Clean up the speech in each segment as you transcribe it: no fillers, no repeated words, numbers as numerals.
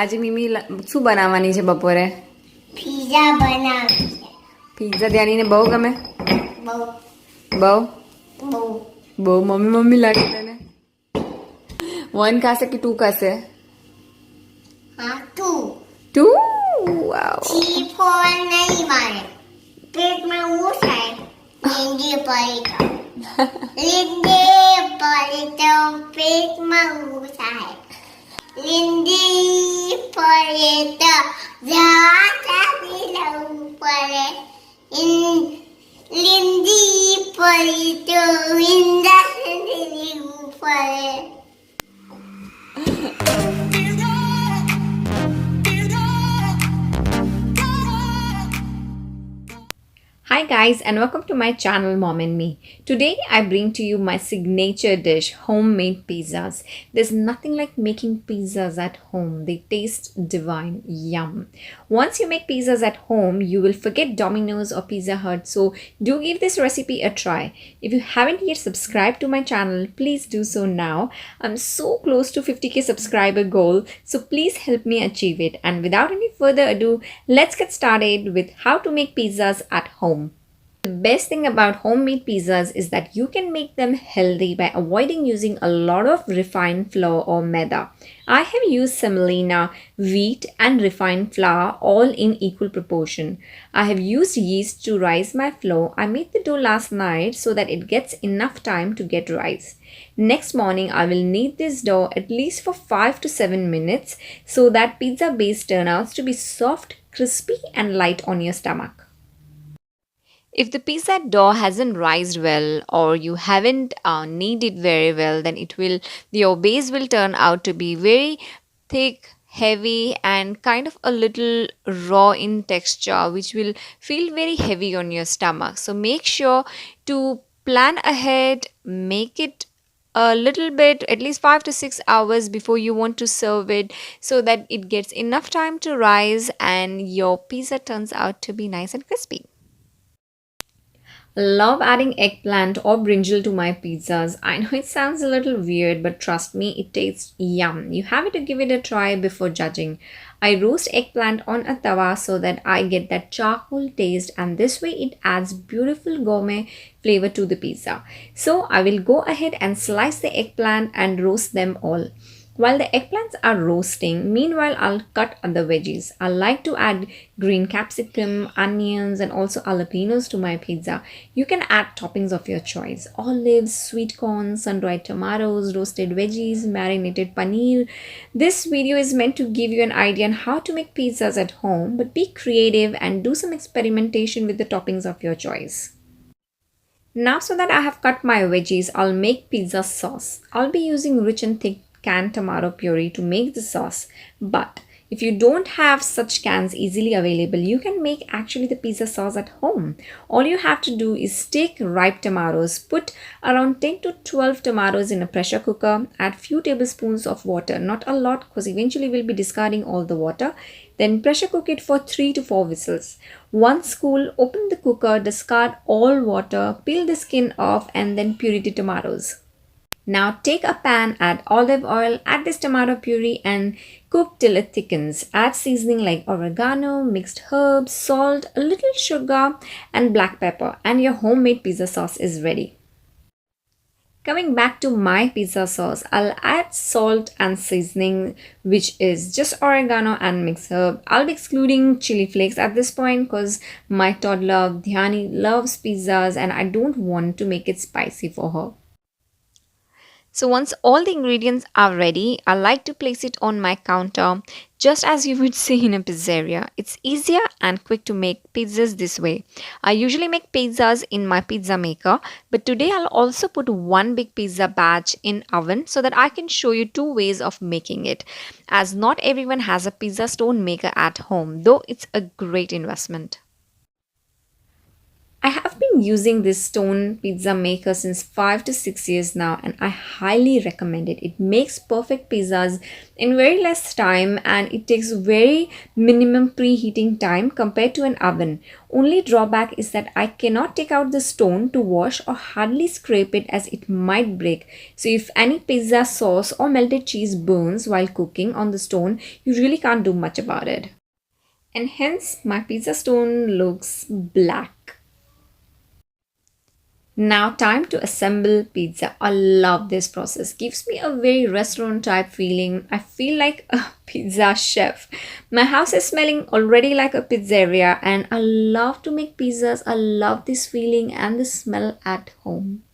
આજે મિમી શું બનાવવાની છે બપોરે? પિઝા બનાવે છે. પિઝા ત્યાંની બહુ ગમે? બહુ બહુ બહુ બહુ મમ્મી મમ્મી લાગે તને? 1 ખાશે કે 2 ખાશે? હા તું 2? વાવ. 3 4 નહીં મારે પેટમાં હું થાય લીંડી પડી તો પેટમાં હું થાય લીંડી પડે તો જાતાથી લવું પડે લીંડી પડી તો વિંદાથી લેવું પડે. Hi guys and welcome to my channel Mom and Me. Today I bring to you my signature dish, homemade pizzas. There's nothing like making pizzas at home. They taste divine. Yum. Once you make pizzas at home, you will forget Dominos or Pizza Hut. So do give this recipe a try. If you haven't yet subscribed to my channel, please do so now. I'm so close to 50k subscriber goal. So please help me achieve it. And without any further ado, let's get started with how to make pizzas at home. The best thing about homemade pizzas is that you can make them healthy by avoiding using a lot of refined flour or maida. I have used semolina, wheat and refined flour all in equal proportion. I have used yeast to rise my flour. I made the dough last night so that it gets enough time to get rise. Next morning, I will knead this dough at least for 5 to 7 minutes so that pizza base turns out to be soft, crispy and light on your stomach. If the pizza dough hasn't rised well or you haven't kneaded very well, then your base will turn out to be very thick, heavy and kind of a little raw in texture, which will feel very heavy on your stomach. So make sure to plan ahead, make it a little bit, at least 5 to 6 hours before you want to serve it, so that it gets enough time to rise and your pizza turns out to be nice and crispy. Love adding eggplant or brinjal to my pizzas. I know it sounds a little weird, but trust me, it tastes yum. You have to give it a try before judging. I roast eggplant on a tawa so that I get that charcoal taste, and this way it adds beautiful gourmet flavor to the pizza. So I will go ahead and slice the eggplant and roast them all. While the eggplants are roasting, meanwhile I'll cut other veggies. I like to add green capsicum, onions and also jalapenos to my pizza. You can add toppings of your choice. Olives, sweet corn, sun-dried tomatoes, roasted veggies, marinated paneer. This video is meant to give you an idea on how to make pizzas at home, but be creative and do some experimentation with the toppings of your choice. Now so that I have cut my veggies, I'll make pizza sauce. I'll be using rich and thick canned tomato puree to make the sauce, but if you don't have such cans easily available, you can make actually the pizza sauce at home. All you have to do is take ripe tomatoes, put around 10 to 12 tomatoes in a pressure cooker, add few tablespoons of water, not a lot because eventually we'll be discarding all the water. Then pressure cook it for 3 to 4 whistles. Once cool, open the cooker, discard all water, peel the skin off and then puree the tomatoes. Now take a pan, add olive oil, add this tomato puree and cook till it thickens. Add seasoning like oregano, mixed herbs, salt, a little sugar and black pepper, and your homemade pizza sauce is ready. Coming back to my pizza sauce, I'll add salt and seasoning, which is just oregano and mixed herb. I'll be excluding chili flakes at this point because my toddler Diya loves pizzas and I don't want to make it spicy for her. So once all the ingredients are ready, I like to place it on my counter just as you would see in a pizzeria. It's easier and quick to make pizzas this way. I usually make pizzas in my pizza maker, but today I'll also put one big pizza batch in oven so that I can show you 2 ways of making it, as not everyone has a pizza stone maker at home, though it's a great investment. I have been been using this stone pizza maker since 5 to 6 years now, and I highly recommend it. It makes perfect pizzas in very less time, and it takes very minimum preheating time compared to an oven. Only drawback is that I cannot take out the stone to wash or hardly scrape it as it might break. So if any pizza sauce or melted cheese burns while cooking on the stone, you really can't do much about it. And hence my pizza stone looks black. Now time to assemble pizza. I love this process. Gives me a very restaurant type feeling. I feel like a pizza chef. My house is smelling already like a pizzeria, and I love to make pizzas. I love this feeling and the smell at home.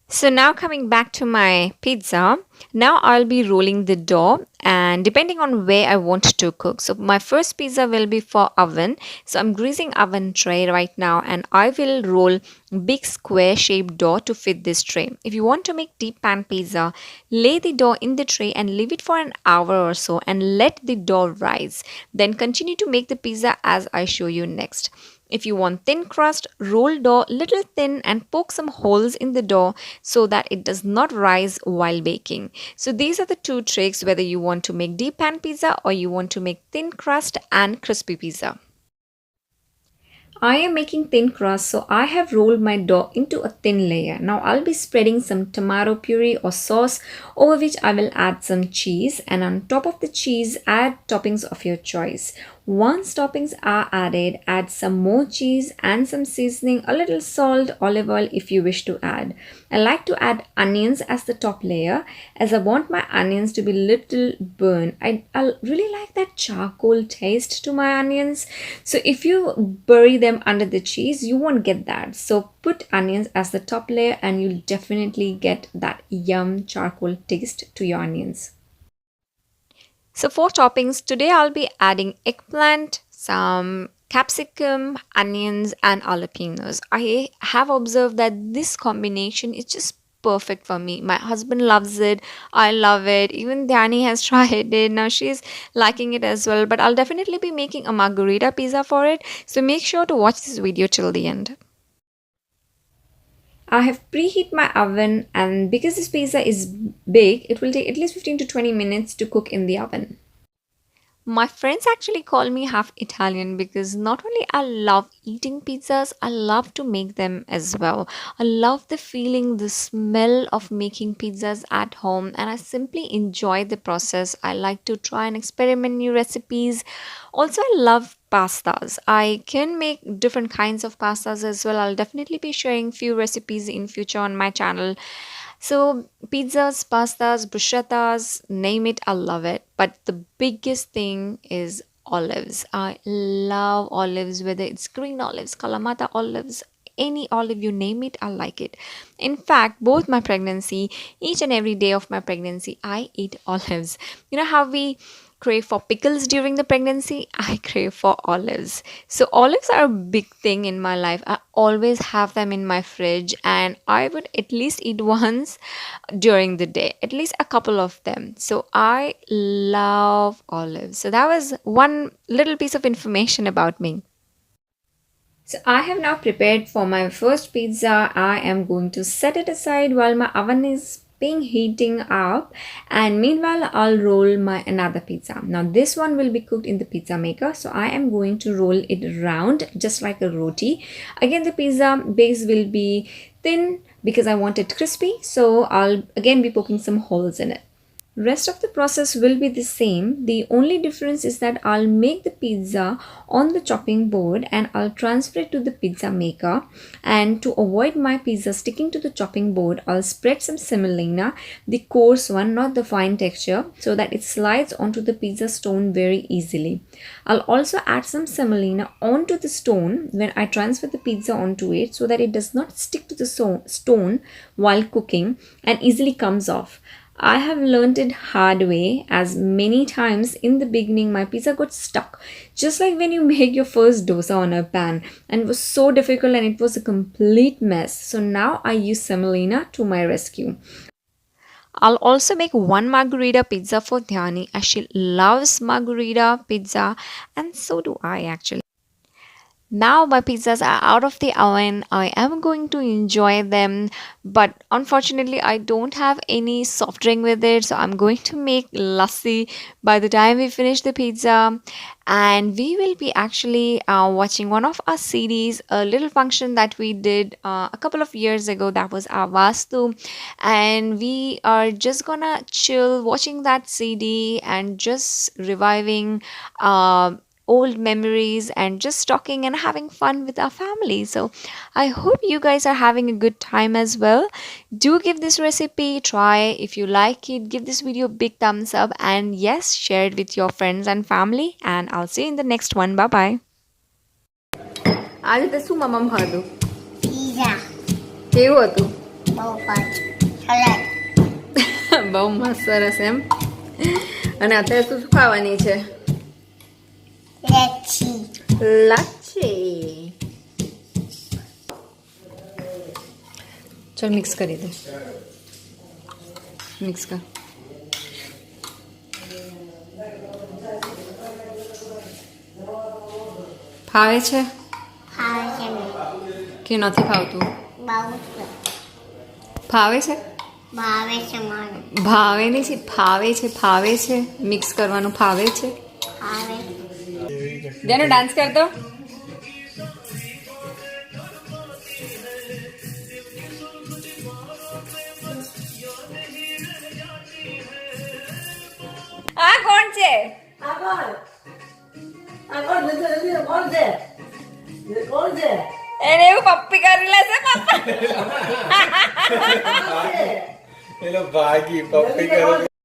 So now coming back to my pizza, now I'll be rolling the dough and depending on where I want to cook. So my first pizza will be for oven. So I'm greasing oven tray right now and I will roll big square shaped dough to fit this tray. If you want to make deep pan pizza, lay the dough in the tray and leave it for an hour or so and let the dough rise. Then continue to make the pizza as I show you next. If you want thin crust, roll dough little thin and poke some holes in the dough so that it does not rise while baking. So these are the two tricks whether you want to make deep pan pizza or you want to make thin crust and crispy pizza. I am making thin crust, so I have rolled my dough into a thin layer. Now I'll be spreading some tomato puree or sauce over which I will add some cheese, and on top of the cheese add toppings of your choice. Once toppings are added, add some more cheese and some seasoning, a little salt, olive oil if you wish to add. I like to add onions as the top layer as I want my onions to be little burnt. I really like that charcoal taste to my onions. So if you bury them under the cheese, you won't get that. So put onions as the top layer and you'll definitely get that yum charcoal taste to your onions. So for toppings, today I'll be adding eggplant, some capsicum, onions and jalapenos. I have observed that this combination is just perfect for me. My husband loves it. I love it. Even Dani has tried it. Now she's liking it as well. But I'll definitely be making a margarita pizza for it. So make sure to watch this video till the end. I have preheat my oven, and because this pizza is big, it will take at least 15 to 20 minutes to cook in the oven. My friends actually call me half Italian because not only I love eating pizzas, I love to make them as well. I love the feeling, the smell of making pizzas at home, and I simply enjoy the process. I like to try and experiment new recipes. Also, I love pastas. I can make different kinds of pastas as well. I'll definitely be sharing few recipes in future on my channel. So, pizzas, pastas, bruschettas, name it, I love it. But the biggest thing is olives. I love olives, whether it's green olives, Kalamata olives, any olive you name it, I like it. In fact, both my pregnancy, each and every day of my pregnancy, I eat olives. You know how we crave for pickles during the pregnancy? I crave for olives. So olives are a big thing in my life. I always have them in my fridge and I would at least eat once during the day, at least a couple of them. So I love olives. So that was one little piece of information about me. So I have now prepared for my first pizza. I am going to set it aside while my oven is being heating up, and meanwhile I'll roll my another pizza. Now this one will be cooked in the pizza maker, so I am going to roll it round just like a roti. Again, the pizza base will be thin because I want it crispy, so I'll again be poking some holes in it. Rest of the process will be the same. The only difference is that I'll make the pizza on the chopping board and I'll transfer it to the pizza maker. And to avoid my pizza sticking to the chopping board, I'll spread some semolina, the coarse one, not the fine texture, so that it slides onto the pizza stone very easily. I'll also add some semolina onto the stone when I transfer the pizza onto it so that it does not stick to the stone while cooking and easily comes off. I have learned it hard way, as many times in the beginning my pizza got stuck, just like when you make your first dosa on a pan, and it was so difficult and it was a complete mess. So now I use semolina to my rescue. I'll also make one margarita pizza for Dhyani as she loves margarita pizza and so do I actually. Now my pizzas are out of the oven. I am going to enjoy them, but unfortunately, I don't have any soft drink with it. So I'm going to make lassi by the time we finish the pizza. And we will be actually watching one of our series, a little function that we did a couple of years ago. That was our Vastu. And we are just gonna chill watching that CD and just reviving. Old memories and just talking and having fun with our family. So, I hope you guys are having a good time as well. Do give this recipe a try. If you like it, give this video a big thumbs up and yes, share it with your friends and family. And I'll see you in the next one. Bye bye. આજે તે શું મમ્મ ખાધું pizza કેવું હતું બહુ salad બહુ મસ્ત સરસ એમ અને અત્યારે શું શું ખાવાની છે લેચી લાચ્છી ચલ મિક્સ કરી દે મિક્સ કર ફાવે છે ખાવે છે ને કે નથી ફાવતું બહુ ફાવે છે ભાવે છે મને ભાવે નહીં ફાવે છે મિક્સ કરવાનું ફાવે છે ખાવે જેનો ડાન્સ કર દો આ કોણ છે એને એવું પપ્પી કરી લેશે પપ્પા ભાગી પપ્પી કરે